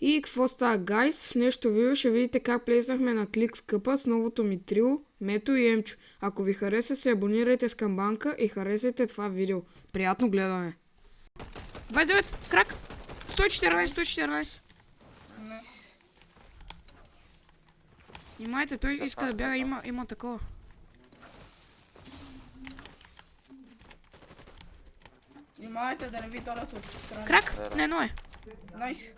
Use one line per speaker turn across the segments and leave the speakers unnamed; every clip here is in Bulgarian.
И какво става, гайс? В нещо видео ще видите как плеснахме на клик скъпа с новото ми трио, Мето и Емчо. Ако ви хареса, се абонирайте с камбанка и харесайте това видео. Приятно гледане! 29, крак! 114, 114. Внимайте, той иска да бяга, има такова.
Внимавайте да не ви долят от страна.
Крак! Не, но е.
Найс.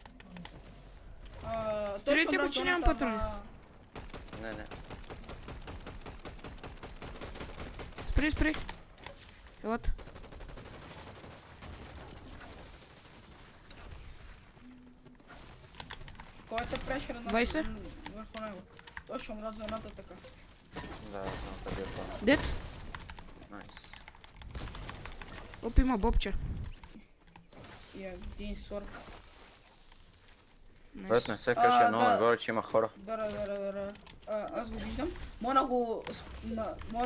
Стрелите го, че нямам патрони.
Не.
Спри. Елата.
Кой е прешер на
20?
върху него? Той ще умрат за едната така.
Да, знам къде е това.
Дет.
Найс.
Оп, има бобче.
И един сорт.
Което не се каже много нагоре, че има хора.
Да. Аз го виждам. Мога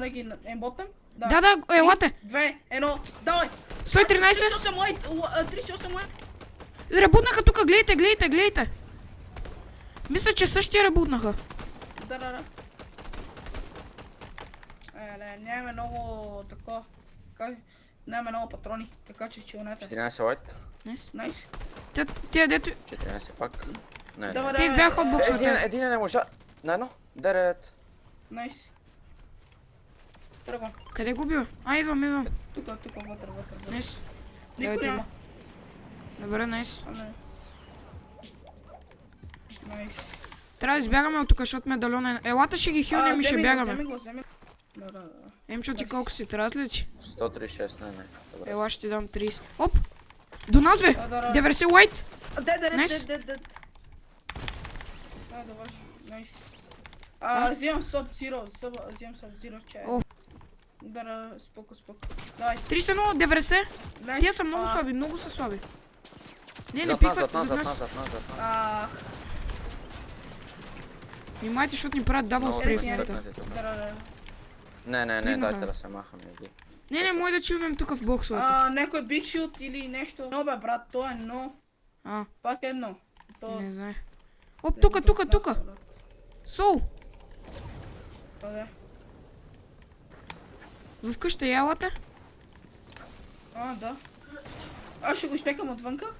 да ги емботнем?
Да, елате.
2, 1, давай!
113.
38 лайт! 38 лайт!
Ребутнаха тук, гледайте. Мисля, че същия ребутнаха.
Да. Нямаме много тако. Нямаме много патрони, така че чилнете.
14 лайт.
Найс.
Тия дето...
14 пак. Не.
Те избяха от боксовете.
Един не можа. На едно. 9.
Найс. Тръгвам.
Къде го бил? Идвам.
Тук, вътре.
Найс.
Никой няма.
Добре, найс.
Найс.
Трябва да избягаме от тук, защото медальон е... Елата ще ги хилнем и ще бягаме.
Вземи го. Да.
Емчо, ти колко си? Трябва ли ти?
136, не. Добре.
Ела, ще ти дам 30. Оп! До нас, бе! 90 лайт! Найс.
Дед. Добре. Найс. Взимам Sub-Zero в чая. Да, споко. Давай.
30-0, 90. Те са много слаби. Не пикват зад нас. Внимайте, защото ни правят дабл спрей в момента.
Не, дайте да се махаме ги.
Не, може да чилнем тук в боксовете.
Някой Big Shoot или нещо. Но бе, брат, то е но. Пак е но.
Не знае. Оп, тук. Соу!
Къде?
В къща ялата?
Да. Аз ще го изтекам отвънка.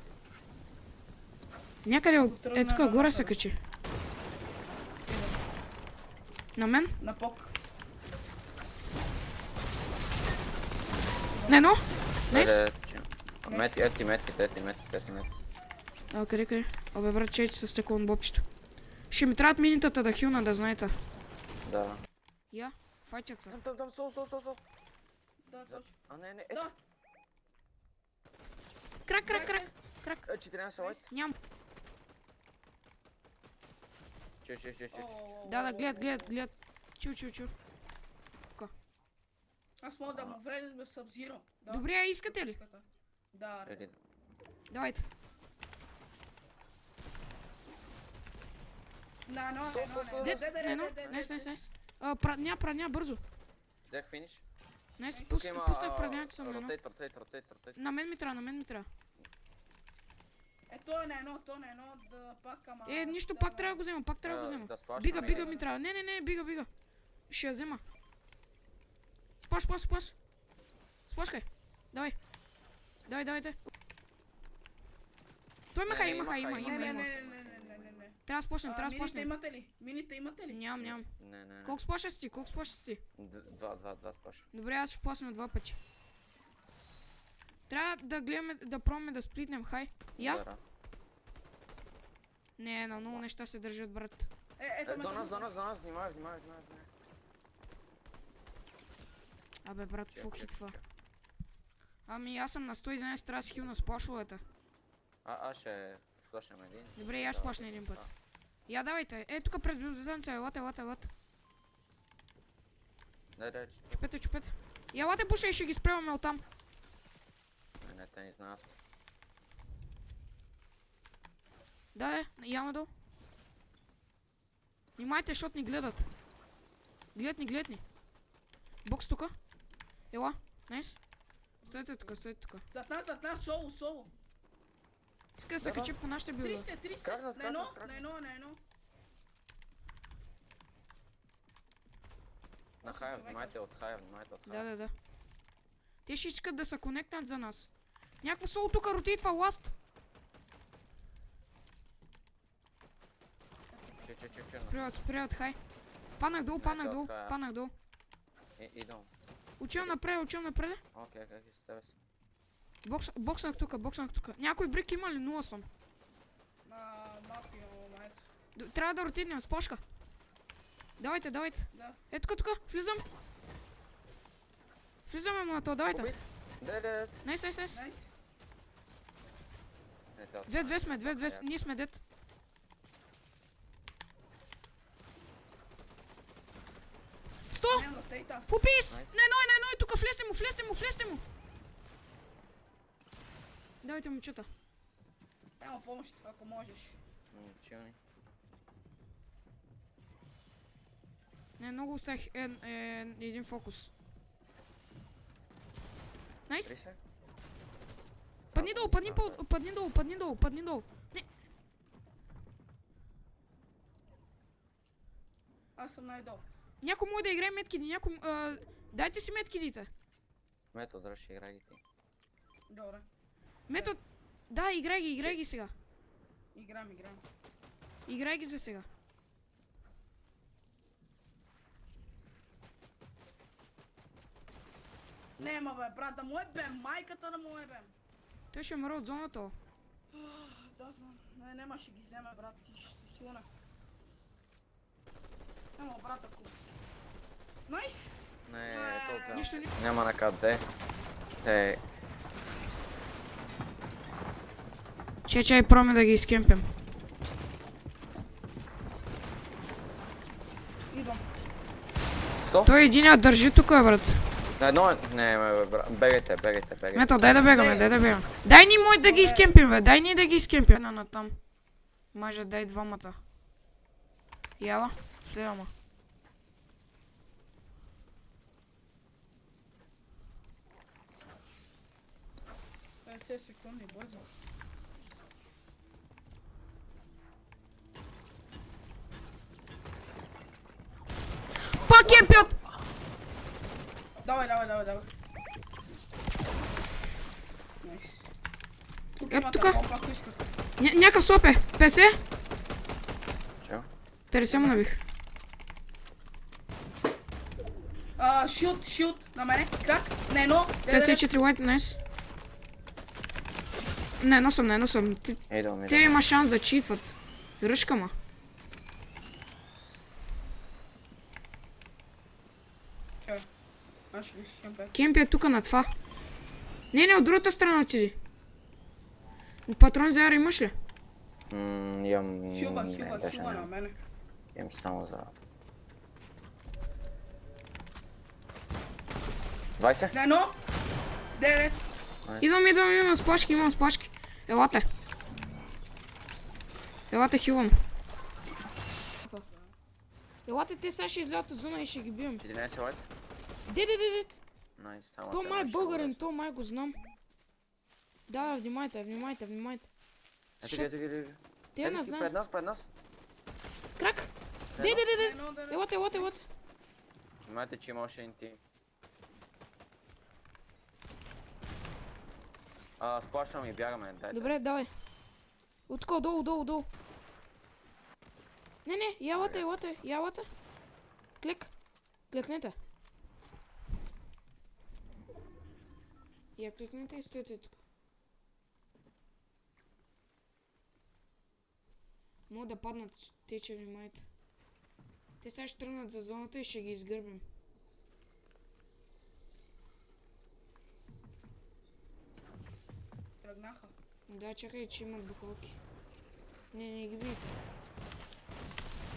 Някъде тук горе се качи. На мен?
На пок.
Не. Найс.
Мети.
Къде? Абе, брат, чейте с стекло на бобчето. Ще ми трябват минитата да хилна, да знаете.
Да.
Я, файтят се.
Там, сол.
Да, точно.
Не.
Да.
Крак.
14 лайт.
Ням.
Чу.
Да, гледат. Чу.
Аз мога да му влезем без Sub-Zero.
Добре, искате ли?
Да.
Давайте. Найс. Прадня, бързо.
Взех финиш.
Найс, пуснах прадняче съм на едно.
Ротейт.
На мен ми трябва.
То е на едно, да пак ама...
Нищо, пак трябва да го взема, Бига ми трябва. Не, бига. Ще я взема. Сплаш. Сплашкай. Давай. Той има.
Не.
Трябва да сплашнем.
Мините имате ли?
Нямам.
Не.
Колко сплаша си?
2 сплаша.
Добре, аз ще сплашна 2 пъти. Трябва да гледаме, да пробваме да сплитнем, хай. Я? Не, на много неща се държат, брат.
До нас, внимавай.
Абе, брат, какво хитва? Ами, аз съм на 111, трябва да си хилна с плашовете.
Аз ще сплашнем един.
Добре, аз ще сплашна един път. Я, давайте. Тук през бензозанца, елате.
Да.
Чупете. Елате, буша и ще ги спреваме оттам.
Не, те не знаят.
Да, я надолу. Внимайте, защото ни гледат. Гледат ни. Бокс тука. Ела, найс. Стойте тука.
Зад нас, соло.
Иска да се
Да,
качи по нашите билдове.
30.
Кракнат,
На едно,
кракнат.
на едно, на едно.
На
Осем
хая,
човека.
внимайте от хая, внимайте от хая.
Да. Те ще искат да се конектнат за нас. Някакво соло тука роти това ласт.
Че.
Спрят, хай. Паднах долу.
Идам.
Учил напред.
Окей, с тебе си.
Бокснах тука. Някой брик има ли? 0 съм.
Малко имам момент.
Трябва да ротирнем с пошка. Давайте.
Да.
Ето тук, влизам. Влизаме му на то, давайте. Найс.
Найс.
Две сме, ние сме дет. Сто!
Няма тейта.
Фупис!
Найс.
На едно е тук, влезте му! Давайте, момчета.
Няма помощ, ако можеш.
Чилни.
Не, много оставих един фокус. Найс! Падни долу! Не,
Аз съм най-долу.
някой може да играе меткиди, дайте си меткидите.
Метод, ще играй ги ти.
Добре.
Метод, да, играй ги сега.
Играм.
Играй ги за сега.
Нема бе, брат, да му ебем, майката да му ебем.
Той ще умре от зоната.
Да, знам. Нема ще ги вземе, брат, ти ще си силна. Нема, брат, ако... Найс!
Не, толкова.
Нищо не...
Няма на къде.
Чай, пробваме да ги изкемпим.
Идвам.
Той единия държи тук, брат.
Едно, не, брат, бегайте.
Мето, дай да бегаме. Дай ни мой да ги изкемпим, бе. Дай ни да ги изкемпим. На там. Може дай двамата. Яла, следвама.
50 секунди, бързо.
Пак кемпят!
Давай. Найс. Тук
Ето
имате
тука.
помпа, ако искате.
Някакъв слоп е. 50?
Чо?
50 му набих.
Шут, на мене, крак, на едно,
54 лайт, найс. На едно съм.
Идвам.
Те има шанс да читват. Ръшка ма.
Аз ще ви кемпе.
Кемпи е тука на това. Не, от другата страна отиди. Патрон за яра имаш ли?
Имам...
Хюба
даже
на
не.
мене.
Имам само за... 20?
На едно, 9.
Идвам, имам сплашки. Елате, хилвам. Елате, те сега ще излязат от зона и ще ги бием.
11 лайт?
Дед.
Найс,
То май е българин, то май го знам. Да, внимайте.
Ето ги.
Те не знае.
Пред нас.
Крак! Дед. Елате.
Внимайте, че има още един тим. Сплашвам и бягаме, дайте.
Добре, давай. Отко, долу. Не, ялате. Клекнете. Я кликнете и стоите тук. Мога да паднат, те че внимайте. Те сега ще тръгнат за зоната и ще ги изгърбим.
Тръгнаха.
Да, чакай, че имат бухалки. Не ги видите.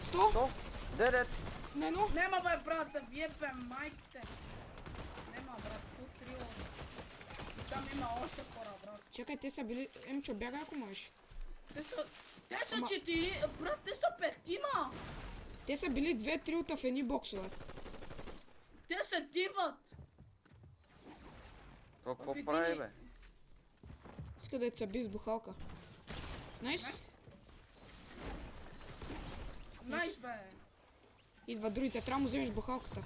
100!
9!
На едно!
Нема бе, брат, да вие бе, майките. Нема, брат, тут трио. И там има още хора, брат.
Чакай, те са били... Емчо, бягай ако можеш.
Те са 4, брат, те са петима.
Те са били 2-3 в едни боксове.
Те се диват.
Какво прави, бе?
Иска да е цаби с бухалка. Найс.
Найс, бе.
Идва другите, трябва да му вземеш бухалката.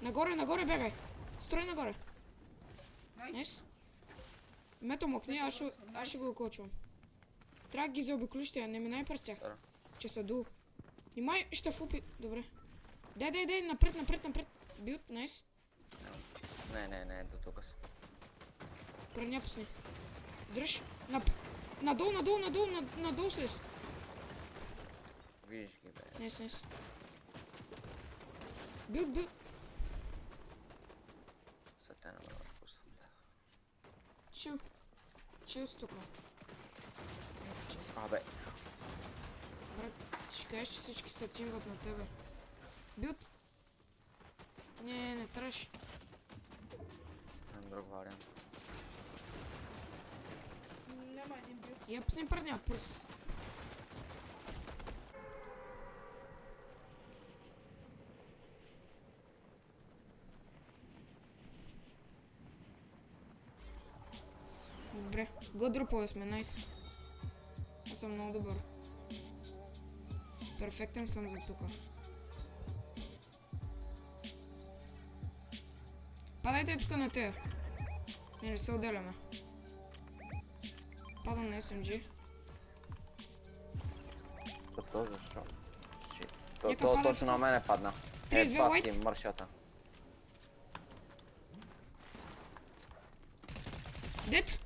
Нагоре, нагоре бягай. Строй нагоре.
Найс.
Найс. Мето мокни, аз ще го окочвам. Трябва да ги заобиколиш, не минай през тях.
Да.
Че са дул. Нимай, ще фупи. Добре. Дай, напред. Билд, найс.
Не, до тук са.
Предня пусни. Дръж. Надолу слез.
Виж ги, бе.
Найс. Билд.
Са те не ме пуснат.
Чил с тука.
Абе,
Брат, ще кажеш, че всички се тимват на тебе. Билд. Не тръж.
имам друг вариант.
Няма един бил.
Я пусни предня пулс. Добре, го сме, найс. Аз съм много добър. Перфектен съм за тука. Падайте тук на тея. Не се отделяме. Падам на SMG.
То защо?
Нека
То
пада
точно на мене падна.
32
това
white.
ти мършата.
Дет!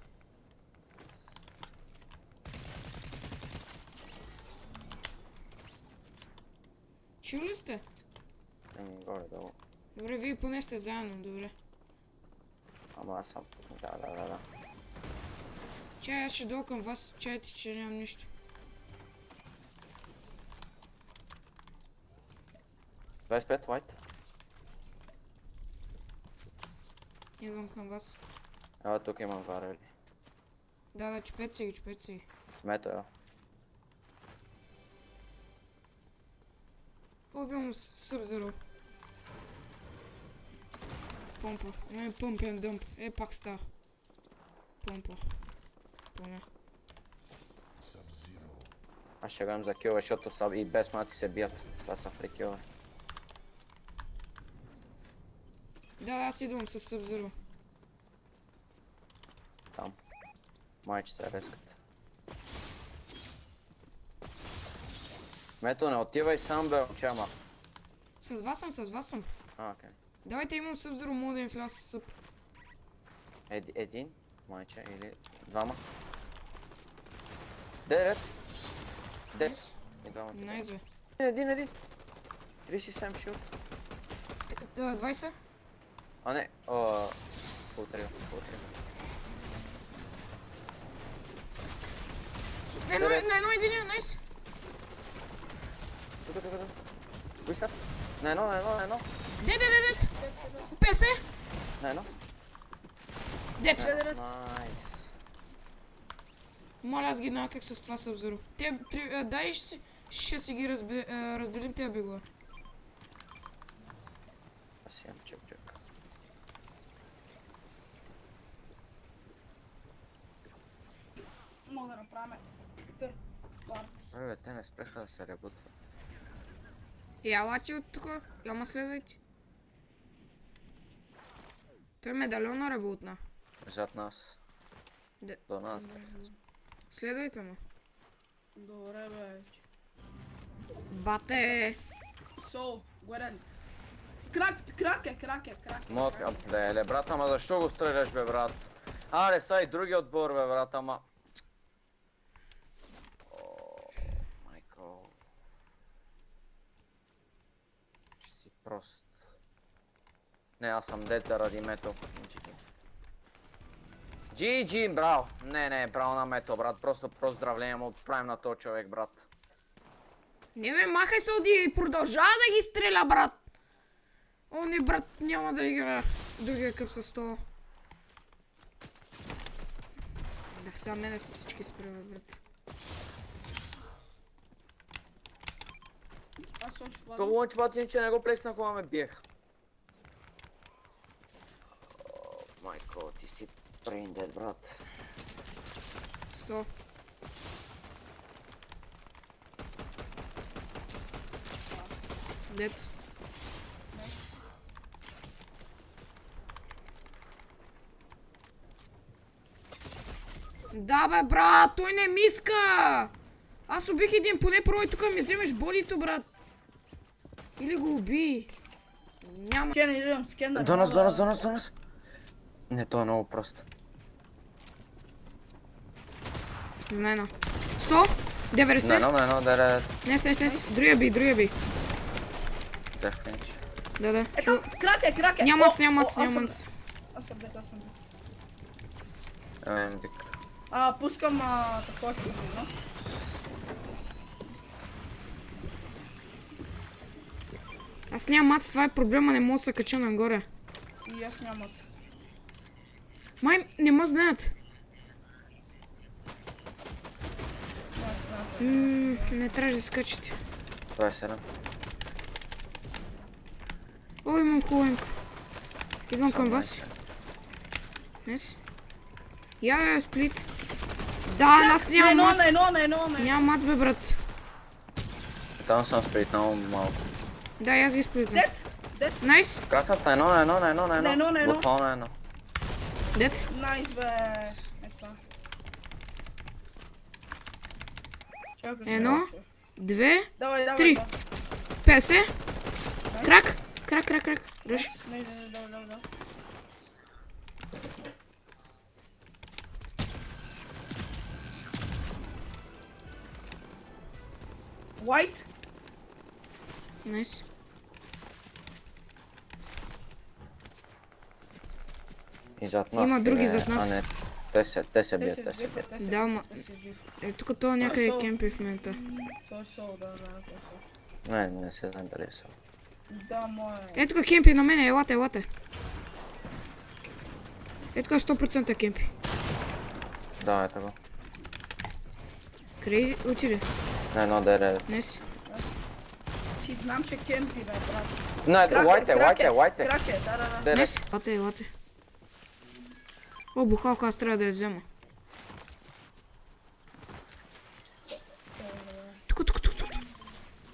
Чул ли сте?
Горе-долу.
Добре, вие поне сте заедно, добре.
Ама аз съм. Да.
Чай, аз ще долу към вас, чайте, че нямам нищо.
25 white.
Идвам към вас.
Ева тук имам варели.
Да, чупете си ги.
Мето е.
Убивам Sub-Zero. Помпа. Не, пъмп and дъмп. Пак става. Помпа. Поне.
Аз ще гледам за килове, защото са и без маци се бият. Това са фрикилове.
Да, аз идвам с Sub-Zero.
Там. Майче се рескат. Мето, не отивай сам, бе, чама.
С вас съм.
Окей.
Давайте, имам Sub-Zero, мога да им вляза с Sub.
Един, майче, или двама. Девет.
Найс.
И двамата.
Найс, бе.
Един. 37 шилд.
20.
А не, полтрио.
На едно единия, найс.
Тук. Кои са? На едно.
Дет. 50.
На едно.
Дет.
Найс.
Моля, аз ги наках с това Sub-Zero. Дай ще си ги разделим тези бегла.
Аз имам чук.
Мога да направим тър.
Бе, те не спреха да се ребутват.
Ялати от тука, ма следвайте. Той медальона работна.
Зад нас.
Де?
До нас.
Следвайте ме.
Добре, бе.
Бате!
Горен. Крак е.
Мотка, да брат, ама защо го стреляш, бе, брат? Аре, са и други отбор, бе, брат, ама... Майко... Че си прост. Не, аз съм дет заради мето. GG, браво! Не, браво на мето, брат, просто поздравление му отправим на този човек, брат.
Не бе, махай се оди, продължава да ги стреля, брат! О, не, брат, няма да игра другия къп с 100. Да, сега мене са всички спреват, брат.
Аз сочи това.
То лънчбат, че не го плеснах, ама ме биех. Майко, ти си бриндед, брат.
100. Дед. Да бе, брат, той не ми иска! Аз убих един, поне пробвай тук ми вземеш болито, брат. Или го уби. Няма.
Скенирам, скенер.
До нас. Не, то е много просто.
Не знае едно. 100? 90?
На едно, да.
Не. Другия би.
Взех финч.
Да.
Ето, краке.
Няма
О,
мац.
Аз съм бит.
Бик.
Пускам такова чудо.
Аз нямам мац, това е проблема, не мога да се кача нагоре.
И аз нямат.
Май не ме знаят. Не трябваше да скачате.
27.
О, имам хубавенко. Идвам към вас. Нес. Я сплит. Да, аз нямам мац.
На едно.
Нямам мац, бе, брат.
Там съм сплит много малко.
Да, аз ги сплитна.
Дед.
Найс.
Кратът на едно.
На едно.
Буквално на едно.
Дед.
Найс, бе. Ето. Чакай.
Едно. 2.
Давай.
3. 50. Крак. Ръж.
Не, давай. White.
Найс.
И зад нас.
Има други зад нас.
А не, те се бият.
Да, ама. Тук това някъде кемпи в момента.
Той е сол, да, той е сол.
Не се знам дали са.
Да, мое.
Ето тук кемпи на мене, елате. Ето тук 100% кемпи.
Да, ето го.
Крей, отиде.
На едно да.
Неси.
Си знам, че кемпи, бе, брат.
No, лайте.
Краке, да.
Неси. Елате. О, бухалка, аз трябва да я взема. Тук.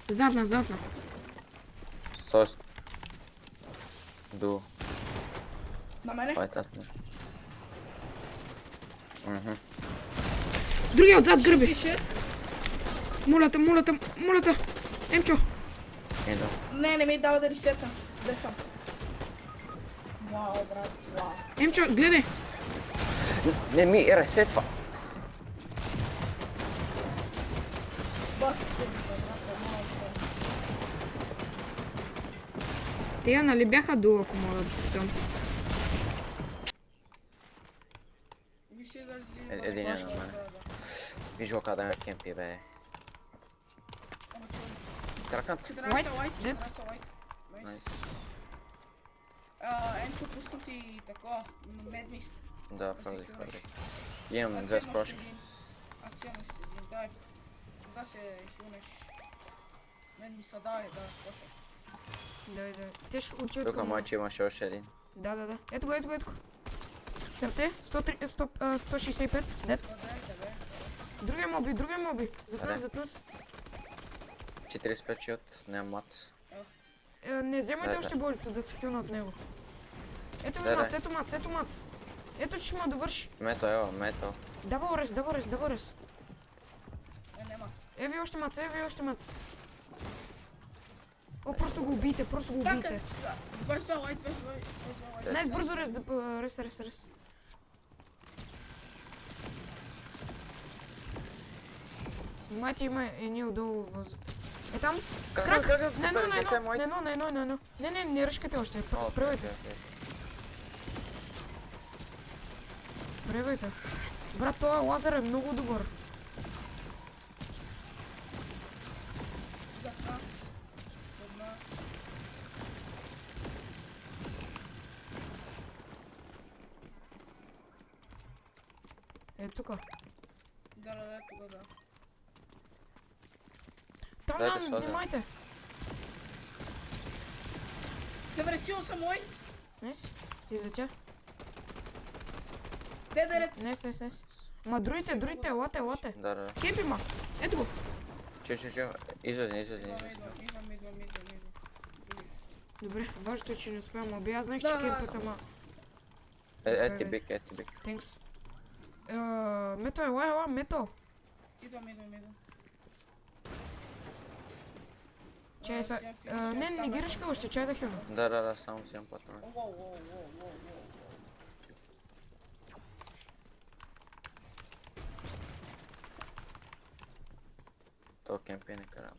Задна.
Стой. Ду.
На мене?
Лайте аз не.
Другия отзад гърби.
66?
Мулата. Емчо.
Иду.
Не ми дава да ресетна. Де съм? Вау, брат, вау.
Емчо, гледай.
Не ми ресетва.
Бах, брат,
Тея нали бяха долу, ако мога да питам.
Един е на мене. Виж го къде ме кемпи, бе. Кракнат.
14 white.
Дед.
Найс.
Енчо, пускам ти тако, медмист.
Да, фърли. Имам две спрошки.
Аз имам още един, дай. Кога се хилнеш? Мен ми са дай, да, спрошък.
Да. Те ще учат.
Тук мачи имаше още един.
Да. Ето го. 70, 165, дед.
Къде?
Другия моби. Зад нас.
45 шот, няма мац.
Не вземайте
Да.
още болито, да се хилна от него. Ето ми
Да.
ето мац. Ето че ще ме довърши.
Мето.
Дава рез.
Нема.
Еви още мац. О, просто го убийте.
22 white.
Найс, бързо рез. Внимайте, има едни отдолу въз... Е там! Крак! На едно. Не ръшкате още, спревайте. Брат, този лазер е много добър. Е, тука.
Да, тук, да.
Там
Дайте
нам,
сладя.
внимайте.
Добре, сил съм white.
Найс, ти за тя.
Дедерет.
Найс. Ма другите, лате.
Да.
Кемпи ма, ето го.
Чу. Излези.
Идвам.
Добре, важното е, че не успявам. Аби аз знаех, че
Да.
кемпът, ама...
Ети бик, ети бик.
Thanks. Мето, ела, мето.
Идвам.
Чай са... Не ги ръшка още, чай да хилна.
Да, само взимам патрон.
Воу.
То кемпи не карам.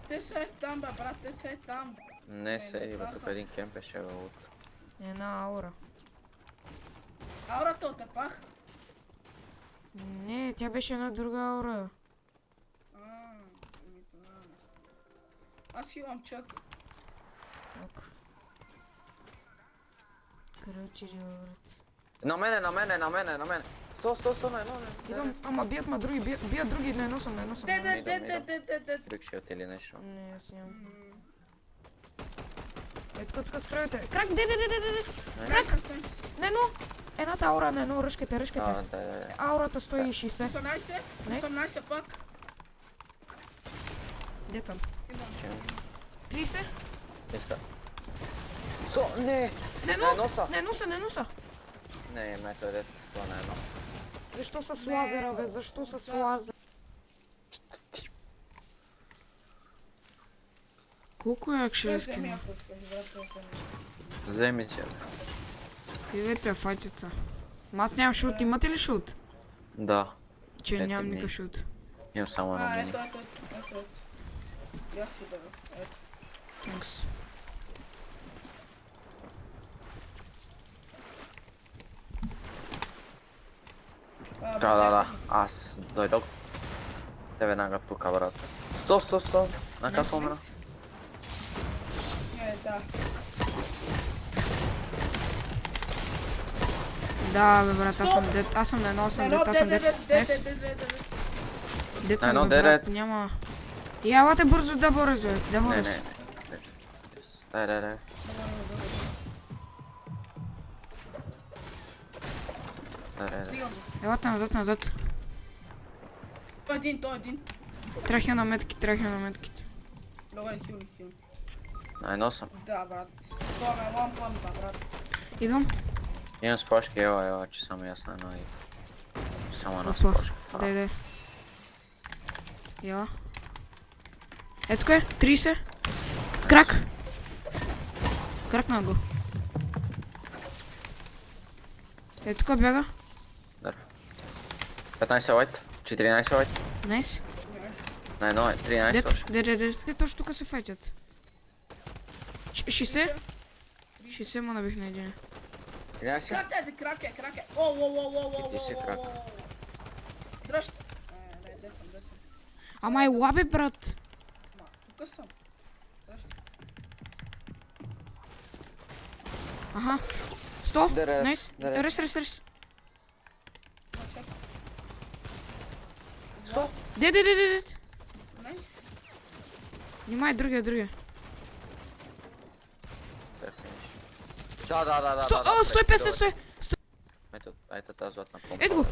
Те са е там, бе, брат, те са е там.
Не седи, бе, тук един кемп е ще от.
Една аура.
Аурата отепах.
Не, тя беше една друга аура.
Аз имам чак.
Ок. Короче, брат.
На мене. Сто, на едно.
Идвам, ама бият ма други, бият други, не носам.
Де.
Бик ще или нещо.
Не, аз нямам. Ето тук справите. Крак, де. Крак! Нено! Едната аура, нено, ръшкате.
Да.
Аурата 160.
18 пак.
Дет съм.
Идвам.
30.
Иска. Сто, не!
Не носа.
Не, методът, то не е едно.
Защо с лазера, бе? Защо с лазер? Колко як ще изкина?
Вземи че.
Идете, файтица. Аз нямам шут, имате ли шут?
Да.
Че
Ето
нямам
ми.
никакъв шут.
Имам само едно мини.
Ето. Я си да бе. Ето.
Thanks.
Да. Аз дойдох. Те веднага тук, брат. Сто. На какво умра?
Да.
Да, бе, брат, аз съм на едно, аз съм дет. Дет съм,
Едно
бе, брат,
дет.
няма... Елате бързо да бързо, да
Не.
бързо.
Дай.
Елате назад.
Той един.
Трябва хил на метките.
Давай, хил.
На едно съм.
Да, брат. Това ме лампам, брат.
Идвам.
Имам спашки, ела, че само аз на едно и... Само една
Опа,
спашка.
дай. Ела. Ето тук е, 30. Крак. Кракна го. Ето тук бяга.
Да. 15 лайт, 14 лайт.
Найс.
На едно е, 13 точно.
Те точно тук се файтят. 60 му набих на един.
13?
Краке. Оу.
И ти си крак.
Дръж. Не, дет съм.
Ама е лабе, брат.
Тук съм. Дръж.
Аха. 100.
Дерет,
Найс.
дерет.
Рес.
100?
Де.
Найс.
Внимай, другия.
Да.
150.
Ето тази златна помпа.
Ето го.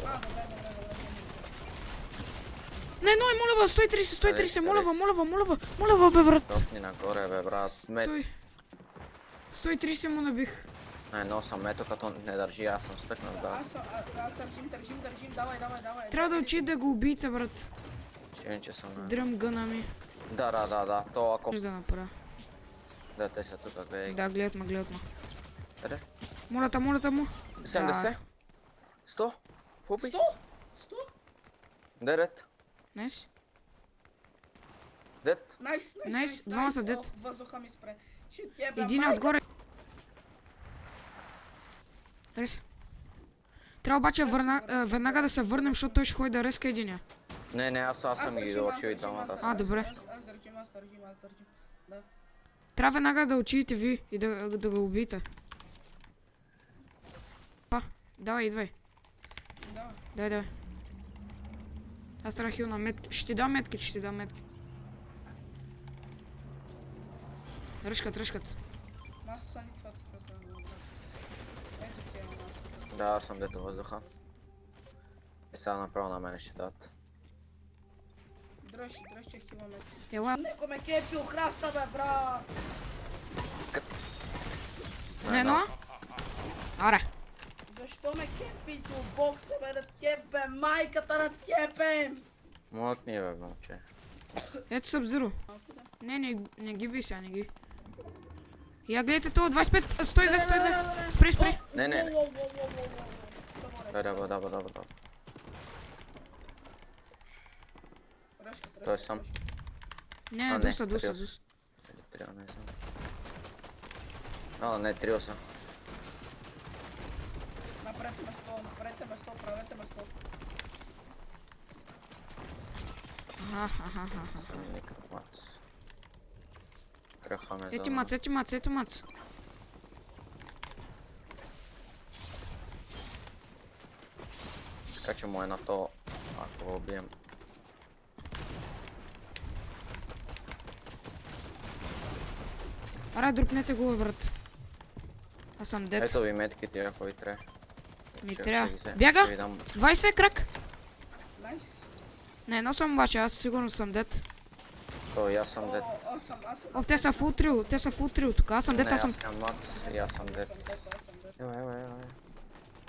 Не, моля, 130, моля, бе, брат.
Топни нагоре, бе, брат. Мет.
130 му набих.
На едно съм, мето като не държи, аз съм стъкнал, да.
Аз държим, давай.
Трябва да учи да го убиете, брат.
Сигурен, че съм на...
Дръм гъна ми.
Да. То ако...
Ще да направя.
Да, те са тук, гледай.
Да, гледат ме.
Къде?
Молята му.
70? 100? Фупиш?
100?
9?
Найс.
Дет?
Найс,
двама са дет.
Въздуха ми спре. Шит, тебе,
Един е отгоре. Рес. Трябва обаче веднага да се върнем, защото той ще ходи да реска единия.
Не, аз съм ги доочил и двамата.
А, добре.
Аз държим. Да.
Трябва веднага да отидете ви и да го убиете. Давай, идвай.
Да.
Давай. Аз трябва хил на метки. Ще ти дам метки. Ръшкат.
Аз са ни това тук са. Ето ти е,
Да, аз съм дето въздуха. И сега направо на мене ще дадат.
Дръж, че хиламе.
Ела.
Неко ме кепи охраста, бе, брат!
Не, но? Аре.
Защо ме кемпи до бокса, бе, да тепе, майката на тепе!
Млъкни, бе, момче.
Ето Sub-Zero. Не ги би сега, не ги. Я гледайте това, 25, 102, 102. Спри.
Не. Добре. Той е сам.
Не, дуса.
Или трио, не знам. Не, трио са.
Направете место, правете место.
Съм никакъв мац. Тръхваме за...
Ети мац.
Скача му на то, ако го убием.
Аре, друпнете го, бе, брат. Аз съм дет.
Ето ви метките, ако ви трябва.
Ми
Ще
трябва.
ги взема.
Бяга!
Ще ви дам.
20 крак!
Найс.
Не, но съм обаче, аз сигурно съм дед.
То, и аз съм дед.
Аз съм.
О, те са фул трио тук. Аз съм дед, аз съм...
Не, аз съм мац и аз съм дед.
Аз съм дет.
Ева.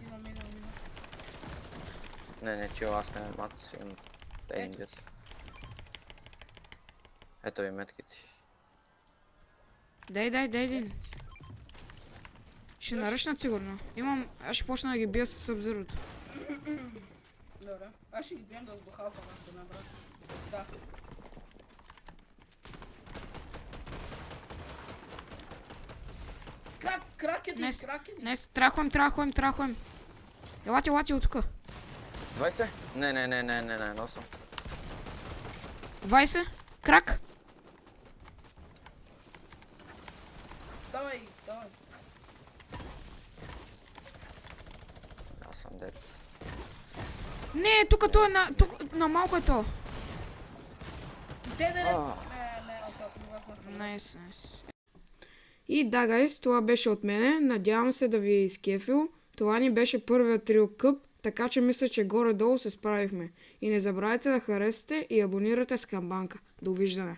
Идвам.
Не, чил, аз не мац, имам един дед. Ето ви метките.
Дай. Ще наръчнат сигурно. Аз ще почна да ги бия с Sub-Zero.
Добре. Аз ще ги бием да сбухалка на брат. Да. Крак е.
Не, трахуем. Елате от тук.
20? Не, носом.
20. Крак.
Давай.
Аз съм дед.
Не, тук то е на малко е то.
Не,
Найс. И да, гайс, това беше от мене. Надявам се да ви е изкефил. Това ни беше първият трио къп, така че мисля, че горе-долу се справихме. И не забравяйте да харесате и абонирате с камбанка. Довиждане!